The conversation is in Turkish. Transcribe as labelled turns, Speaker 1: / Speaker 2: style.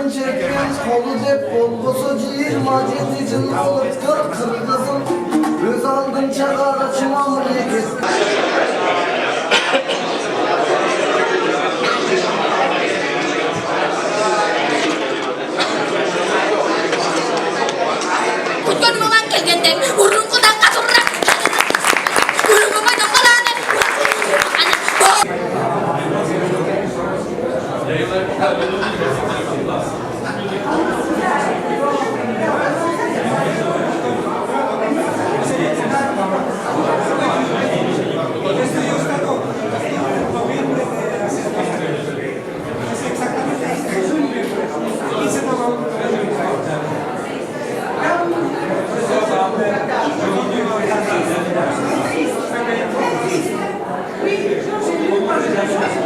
Speaker 1: Kızın çektim kolu dep bolgosu cihir maceti cınsalıktır kırgızım. Göz aldın çakar açmam yekis.
Speaker 2: Kutkanmaman kelgende urunkudan kasurrak. Urunguma dokolane.
Speaker 3: Gracias.